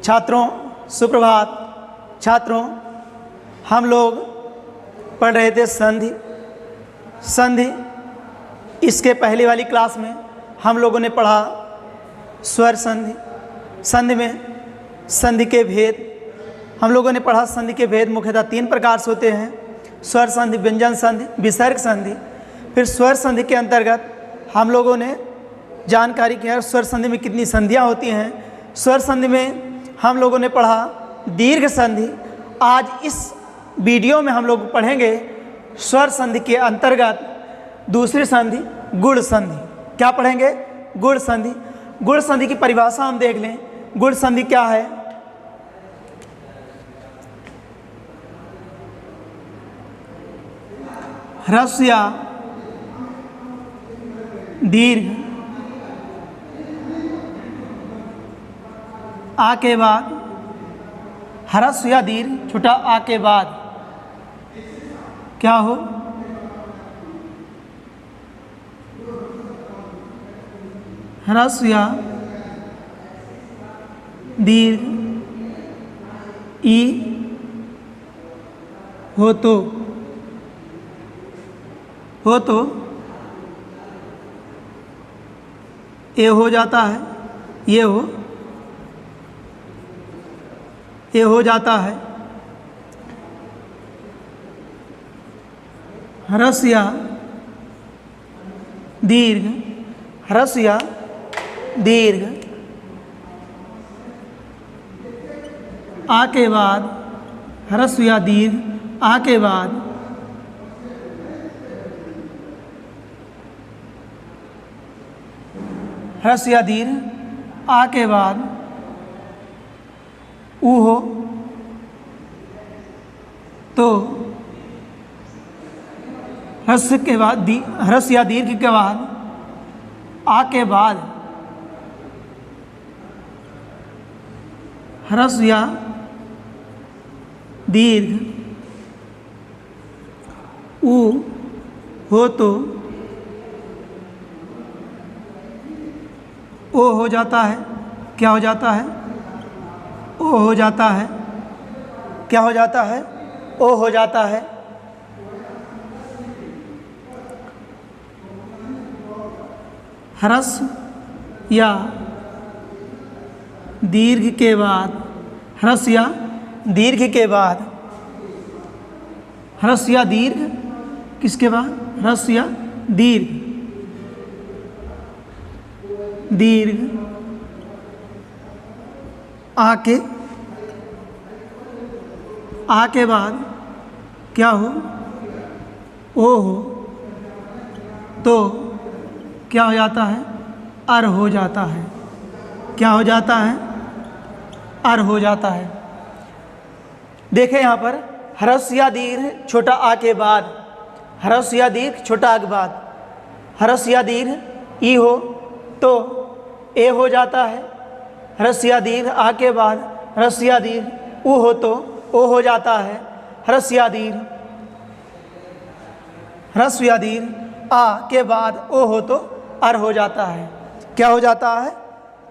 छात्रों सुप्रभात। छात्रों हम लोग पढ़ रहे थे संधि। इसके पहले वाली क्लास में हम लोगों ने पढ़ा स्वर संधि। संधि में संधि के भेद हम लोगों ने पढ़ा। संधि के भेद मुख्यतः 3 प्रकार से होते हैं: स्वर संधि, व्यंजन संधि, विसर्ग संधि। फिर स्वर संधि के अंतर्गत हम लोगों ने जानकारी की है स्वर संधि में कितनी संधियाँ होती हैं। स्वर संधि में हम लोगों ने पढ़ा दीर्घ संधि। आज इस वीडियो में हम लोग पढ़ेंगे स्वर संधि के अंतर्गत दूसरी संधि गुण संधि। क्या पढ़ेंगे? गुण संधि। गुण संधि की परिभाषा हम देख लें। गुण संधि क्या है? ह्रस्व या दीर्घ आ के बाद, ह्रस्व या दीर्घ छोटा आ के बाद क्या हो? ह्रस्व या दीर्घ ई हो तो ए हो जाता है। ये हो जाता है। ह्रस्व या दीर्घ, ह्रस्व या दीर्घ आ के बाद, ह्रस्व या दीर्घ आ के बाद ह्रस्व या दीर्घ आ के बाद ऊ हो तो ह्रस्व के बाद, ह्रस्व या दीर्घ के बाद आ के बाद ह्रस्व या दीर्घ ऊ हो तो ओ हो जाता है। क्या हो जाता है? ओ हो जाता है। क्या हो जाता है? ओ हो जाता है। ह्रस्व या दीर्घ के बाद, ह्रस्व या दीर्घ के बाद, ह्रस्व या दीर्घ किसके बाद? ह्रस्व या दीर्घ, दीर्घ आ के बाद क्या हो? ओ हो तो क्या हो जाता है? अर हो जाता है। क्या हो जाता है? अर हो जाता है। देखें यहाँ पर ह्रस्व या दीर्घ छोटा आ के बाद, ह्रस्व या दीर्घ छोटा आ के बाद, ह्रस्व या दीर्घ ई हो तो ए हो जाता है। ह्रस्व या दीर्घ आ के बाद ह्रस्व या दीर्घ ऊ हो तो ओ हो जाता है। ह्रस्व या दीर्घ आ के बाद ओ हो तो अर हो जाता है। क्या हो जाता है?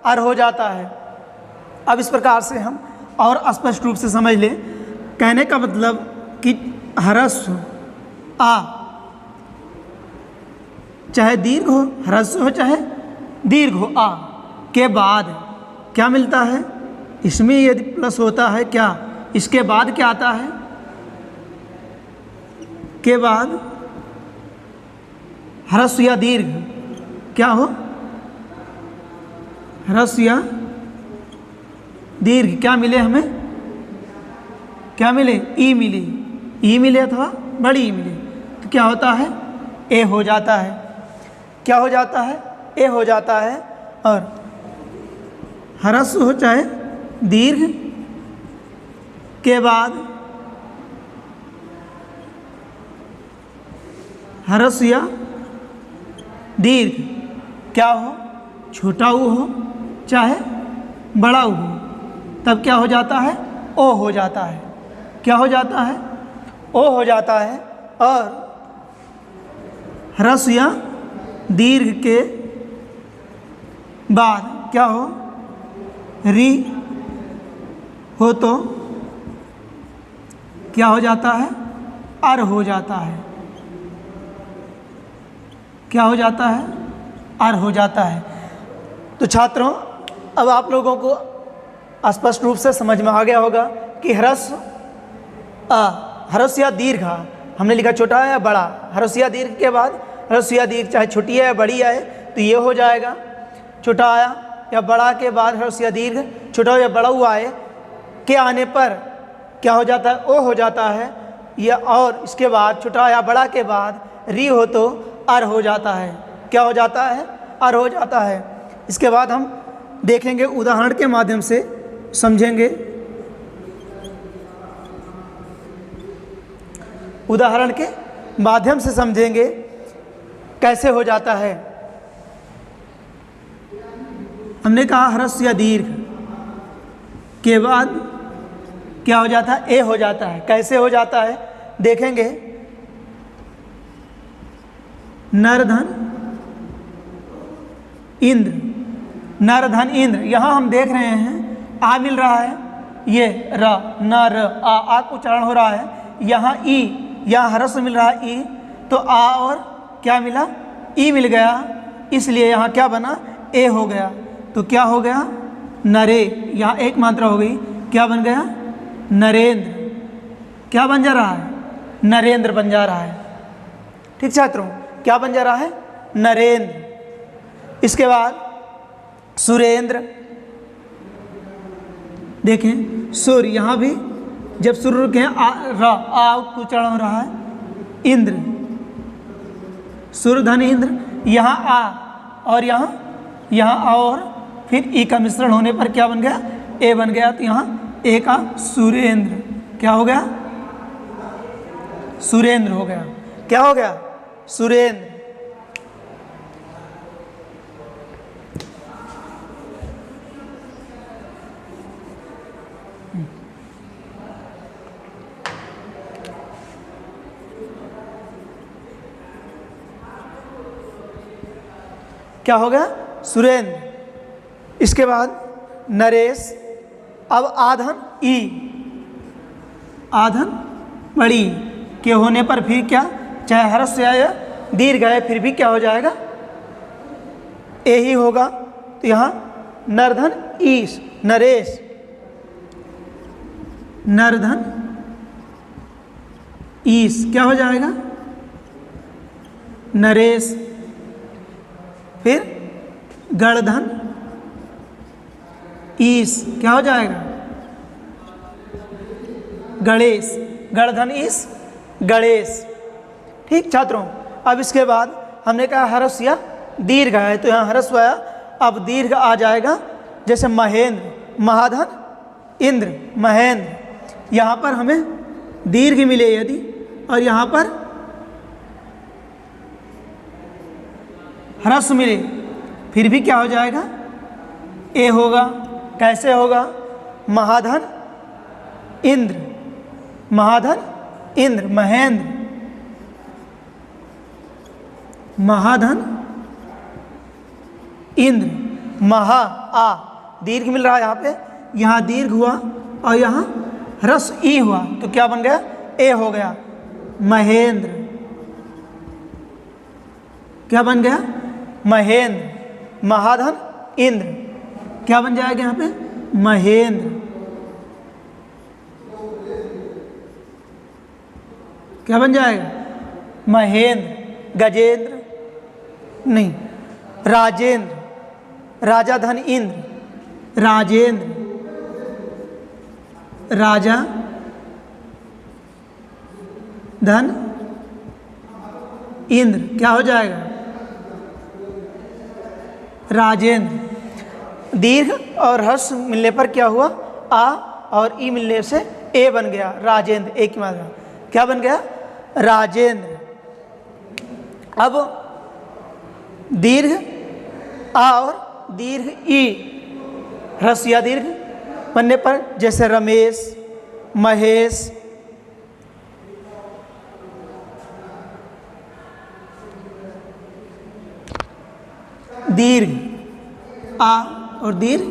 अर हो जाता है। अब इस प्रकार से हम और स्पष्ट रूप से समझ लें। कहने का मतलब कि ह्रस्व आ चाहे दीर्घ हो, ह्रस्व हो चाहे दीर्घ हो, आ के बाद क्या मिलता है? इसमें यदि प्लस होता है क्या? इसके बाद क्या आता है? के बाद ह्रस्व या दीर्घ क्या हो? ह्रस्व या दीर्घ क्या मिले हमें? क्या मिले? ई मिले। ई मिले अथवा बड़ी ई मिले तो क्या होता है? ए हो जाता है। क्या हो जाता है? ए हो जाता है। और ह्रस्व हो चाहे दीर्घ के बाद ह्रस्व या दीर्घ क्या हो? छोटा ऊ हो चाहे बड़ा ऊ हो, तब क्या हो जाता है? ओ हो जाता है। क्या हो जाता है? ओ हो जाता है। और ह्रस्व या दीर्घ के बाद क्या हो? री हो तो क्या हो जाता है? अर हो जाता है। क्या हो जाता है? अर हो जाता है। तो छात्रों, अब आप लोगों को स्पष्ट रूप से समझ में आ गया होगा कि ह्रस्व या दीर्घ, हमने लिखा छोटा है या बड़ा। ह्रस्व या दीर्घ के बाद ह्रस्व या दीर्घ चाहे छोटी है या बड़ी आए तो ये हो जाएगा। छोटा आया या बड़ा के बाद ह्रस्व या दीर्घ, छोटा या बड़ा हुआ आए के आने पर क्या हो जाता है? ओ हो जाता है। या और इसके बाद छोटा या बड़ा के बाद री हो तो अर हो जाता है। क्या हो जाता है? अर हो जाता है। इसके बाद हम देखेंगे, उदाहरण के माध्यम से समझेंगे। उदाहरण के माध्यम से समझेंगे कैसे हो जाता है। हमने कहा ह्रस्व या दीर्घ के बाद क्या हो जाता है? ए हो जाता है। कैसे हो जाता है देखेंगे। नरधन इंद्र, नरधन इंद्र। यहाँ हम देख रहे हैं आ मिल रहा है, ये र न र आ का उच्चारण हो रहा है। यहाँ ई, यहाँ ह्रस्व मिल रहा है ई, तो आ और क्या मिला? ई मिल गया, इसलिए यहाँ क्या बना? ए हो गया। तो क्या हो गया? नरे। यहाँ एक मात्रा हो गई, क्या बन गया? नरेंद्र। क्या बन जा रहा है? नरेंद्र बन जा रहा है। ठीक छात्रों, क्या बन जा रहा है? नरेंद्र। इसके बाद सुरेंद्र। देखें सूर्य, यहाँ भी जब सूर्य रुके हैं आ उच्चारण हो रहा है। इंद्र, सूर्य धन इंद्र। यहाँ आ और यहाँ आ और फिर ई का मिश्रण होने पर क्या बन गया? ए बन गया। तो यहाँ ए का सुरेंद्र। क्या हो गया? सुरेंद्र हो गया। क्या हो गया? सुरेंद्र। क्या हो गया? सुरेंद्र। इसके बाद नरेश। अब आधन ई, आधन बड़ी के होने पर फिर क्या? चाहे ह्रस्व या दीर्घ है फिर भी क्या हो जाएगा? ए ही होगा। तो यहाँ नरधन ईश, नरेश। नरधन ईश क्या हो जाएगा? नरेश। फिर गणधन ईश क्या हो जाएगा? गणेश। गणधन ईश, गणेश। ठीक छात्रों, अब इसके बाद हमने कहा ह्रस्व या दीर्घ है, तो यहाँ ह्रस्व आया, अब दीर्घ आ जाएगा। जैसे महेंद्र, महाधन इंद्र, महेंद्र। यहाँ पर हमें दीर्घ मिले यदि, और यहाँ पर ह्रस्व मिले, फिर भी क्या हो जाएगा? ए होगा। कैसे होगा? महाधन इंद्र, महाधन इंद्र, महेंद्र। महाधन इंद्र, महा आ दीर्घ मिल रहा है यहाँ पे, यहाँ दीर्घ हुआ और यहाँ ह्रस्व ई हुआ, तो क्या बन गया? ए हो गया। महेंद्र। क्या बन गया? महेंद्र। महाधन इंद्र क्या बन जाएगा यहाँ पे? महेंद्र। क्या बन जाएगा? महेंद्र। गजेंद्र नहीं, राजेंद्र। राजा धन इंद्र, राजेंद्र। राजा धन इंद्र क्या हो जाएगा? राजेंद्र। दीर्घ और ह्रस्व मिलने पर क्या हुआ? आ और ई मिलने से ए बन गया, राजेंद्र। एक ही मात्रा, क्या बन गया? राजेंद्र। अब दीर्घ आ और दीर्घ ई, ह्रस्व या दीर्घ बनने पर जैसे रमेश, महेश, दीर्घ आ और दीर्घ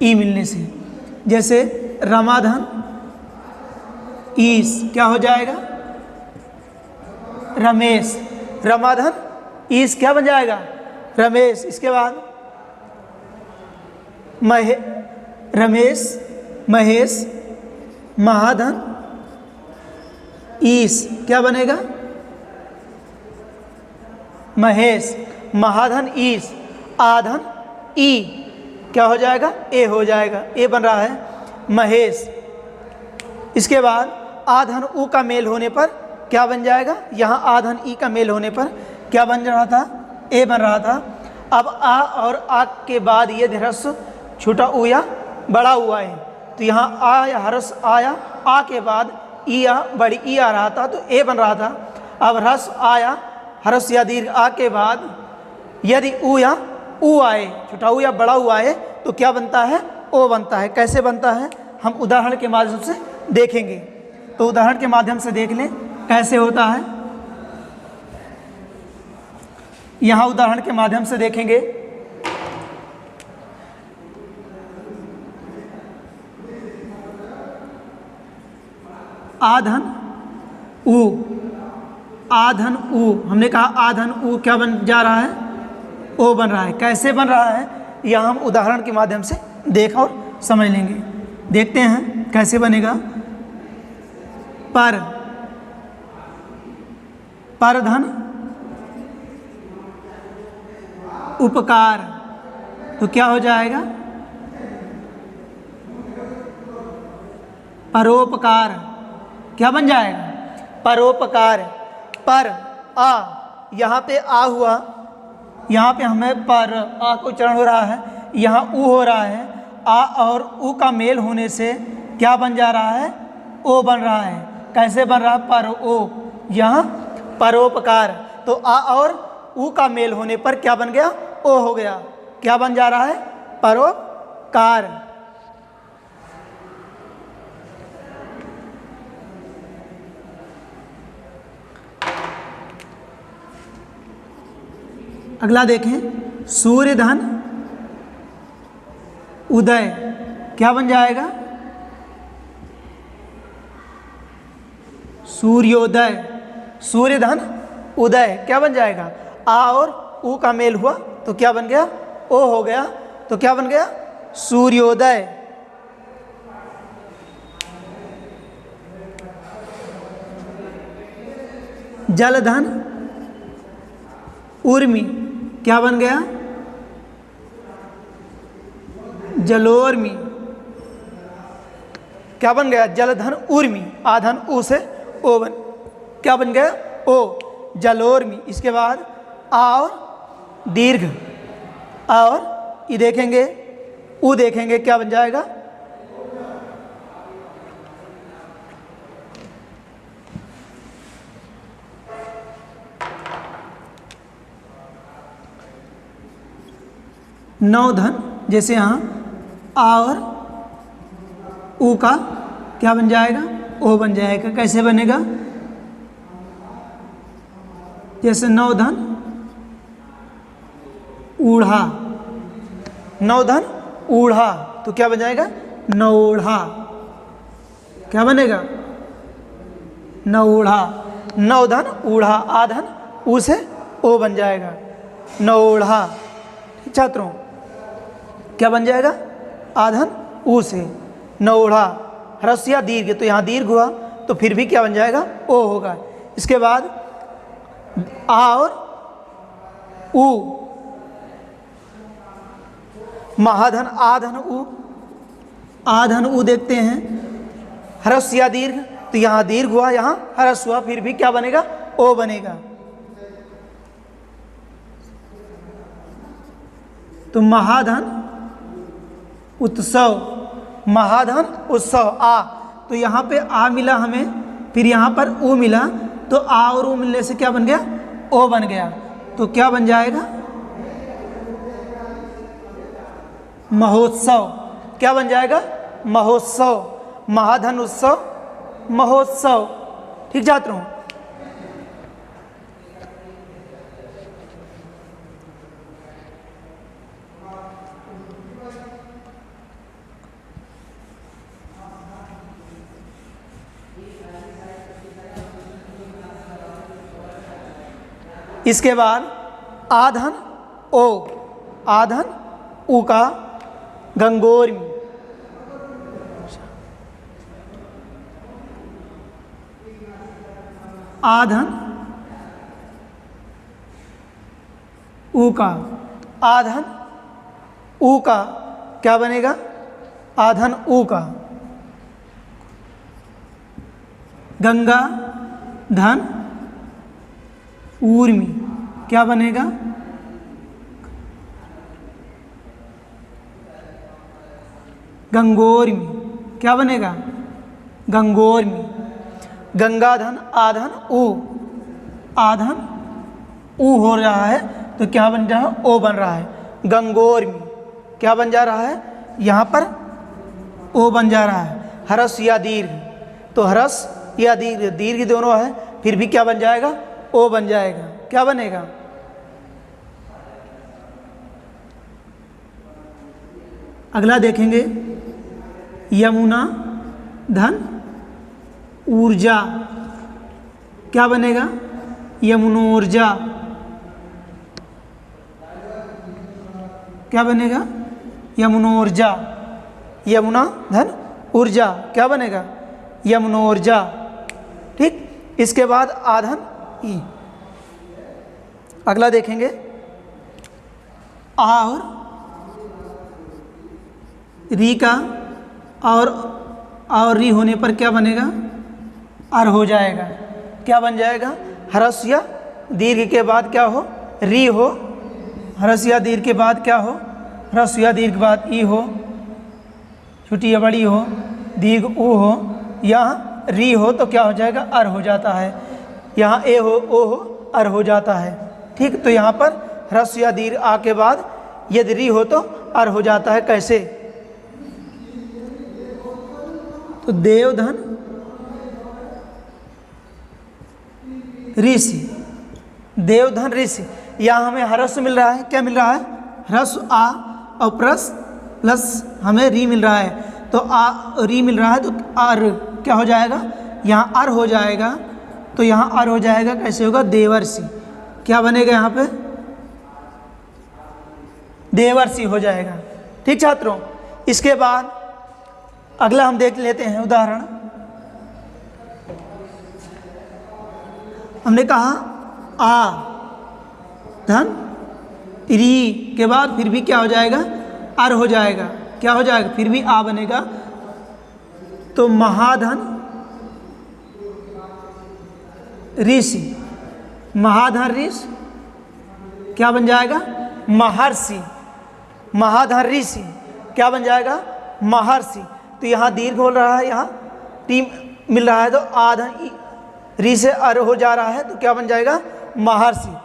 ई मिलने से, जैसे रमाधन ईस क्या हो जाएगा? रमेश। रमाधन ईस क्या बन जाएगा? रमेश। इसके बाद रमेश महेश महाधन ईस क्या बनेगा? महेश। महाधन ईस आधन ई क्या हो जाएगा? ए हो जाएगा। ए बन रहा है महेश। इसके बाद आधन ऊ का मेल होने पर क्या बन जाएगा? यहाँ आधन ई का मेल होने पर क्या बन रहा था? ए बन रहा था। अब आ और आ के बाद ये ह्रस्व छोटा ऊ या बड़ा हुआ है, तो यहाँ आ या ह्रस्व आया, आ के बाद ई या बड़ी ई आ रहा था तो ए बन रहा था। अब ह्रस्व आया, ह्रस्व या दीर्घ आ के बाद यदि ऊ या ऊ आए, छोटा ऊ या बड़ा ऊ आए तो क्या बनता है? ओ बनता है। कैसे बनता है हम उदाहरण के माध्यम से देखेंगे। तो उदाहरण के माध्यम से देख लें कैसे होता है। यहाँ उदाहरण के माध्यम से देखेंगे। आधन ऊ, आधन ऊ, हमने कहा आधन ऊ क्या बन जा रहा है? ओ बन रहा है। कैसे बन रहा है यह हम उदाहरण के माध्यम से देख और समझ लेंगे। देखते हैं कैसे बनेगा। पर, परधन उपकार तो क्या हो जाएगा? परोपकार क्या बन जाएगा? परोपकार। पर आ, यहाँ पे आ हुआ, यहाँ पे हमें पर आ को उच्चारण हो रहा है, यहाँ ऊ हो रहा है। आ और ऊ का मेल होने से क्या बन जा रहा है? ओ बन रहा है। कैसे बन रहा है? पर ओ, यहाँ परोपकार। तो आ और ऊ का मेल होने पर क्या बन गया? ओ हो गया। क्या बन जा रहा है? परोपकार। अगला देखें, सूर्यधन उदय क्या बन जाएगा? सूर्योदय। सूर्यधन उदय क्या बन जाएगा? आ और ऊ का मेल हुआ तो क्या बन गया? ओ हो गया। तो क्या बन गया? सूर्योदय। जलधन उर्मी क्या बन गया? जलोर्मी। क्या बन गया? जलधन उर्मी, आधन ऊ से ओ बन, क्या बन गया? ओ, जलोर्मी। इसके बाद आ और दीर्घ, आ और ई देखेंगे, ऊ देखेंगे क्या बन जाएगा? नवधन, जैसे यहाँ आ और ऊ का क्या बन जाएगा? ओ बन जाएगा। कैसे बनेगा? जैसे नवधन ऊढ़ा, नवधन ऊढ़ा तो क्या बन जाएगा? नौढ़ा। क्या बनेगा? नौढ़ा। नवधन ऊढ़ा, आधन ऊ से ओ बन जाएगा, नौढ़ा। छात्रों क्या बन जाएगा? आधन ऊ से नौढ़ा। ह्रस्व या दीर्घ, तो यहाँ दीर्घ हुआ तो फिर भी क्या बन जाएगा? ओ होगा। इसके बाद आ और ऊ, महाधन आधन ऊ, आधन ऊ देखते हैं। ह्रस्व या दीर्घ, तो यहाँ दीर्घ हुआ, यहाँ ह्रस्व हुआ, फिर भी क्या बनेगा? ओ बनेगा। तो महाधन उत्सव, महाधन उत्सव आ, तो यहाँ पे आ मिला हमें, फिर यहाँ पर ऊ मिला, तो आ और ऊ मिलने से क्या बन गया? ओ बन गया। तो क्या बन जाएगा? महोत्सव। क्या बन जाएगा? महोत्सव। महाधन उत्सव महोत्सव। ठीक छात्रों, इसके बाद आधन ओ, आधन ऊ का गंगोर्मी, आधन ऊ का, आधन ऊ का क्या बनेगा, आधन ऊ का गंगा धन ऊर्मी क्या बनेगा, गंगोर्मी क्या बनेगा, गंगोर्मी। गंगाधन आधन ऊ, आधन ऊ हो रहा है तो क्या बन रहा है, ओ बन रहा है। गंगोर्मी क्या बन जा रहा है, यहाँ पर ओ बन जा रहा है। हरस या दीर्घ, तो हरस या दीर्घ, दीर्घ दोनों है, फिर भी क्या बन जाएगा, ओ बन जाएगा। क्या बनेगा, अगला देखेंगे यमुना धन ऊर्जा क्या बनेगा, यमुनोर्जा क्या बनेगा, यमुनोर्जा। यमुना धन ऊर्जा क्या बनेगा, यमुनोर्जा। ठीक, इसके बाद आधन ई। अगला देखेंगे आ और री का, और री होने पर क्या बनेगा, अर हो जाएगा। क्या बन जाएगा, हरस या दीर्घ के बाद क्या हो, री हो, हरस या दीर्घ के बाद क्या हो, हरस या दीर्घ के बाद ई हो, छोटी या बड़ी हो, दीर्घ ऊ हो, यहाँ री हो तो क्या हो जाएगा, अर हो जाता है। यहाँ ए हो, ओ हो, अर हो जाता है। ठीक, तो यहाँ पर ह्रस्व या दीर्घ आ के बाद यदि री हो तो अर हो जाता है। कैसे, तो देवधन ऋषि, देवधन ऋषि, यहाँ हमें ह्रस्व मिल रहा है, क्या मिल रहा है, ह्रस्व आ और प्लस हमें री मिल रहा है, तो आ री मिल रहा है तो आर क्या हो जाएगा, यहाँ अर हो जाएगा। तो यहाँ अर हो जाएगा, कैसे होगा, देवर्षि। क्या बनेगा यहाँ पे, देवर्षि हो जाएगा। ठीक छात्रों, इसके बाद अगला हम देख लेते हैं उदाहरण। हमने कहा आ धन री के बाद फिर भी क्या हो जाएगा, अर हो जाएगा। क्या हो जाएगा, फिर भी आ बनेगा, तो महाधन ऋषि, महाधन ऋषि क्या बन जाएगा, महर्षि। महाधन ऋषि क्या बन जाएगा, महर्षि। तो यहाँ दीर्घ हो रहा है, यहाँ टी मिल रहा है, तो आधन री से अर हो जा रहा है, तो क्या बन जाएगा, महर्षि।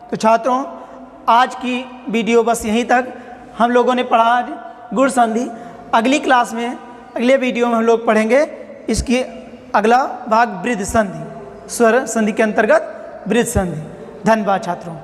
तो छात्रों, आज की वीडियो बस यहीं तक। हम लोगों ने पढ़ा आज गुण संधि। अगली क्लास में, अगले वीडियो में हम लोग पढ़ेंगे इसकी अगला भाग वृद्ध संधि, स्वर संधि के अंतर्गत वृद्ध संधि। धन्यवाद छात्रों।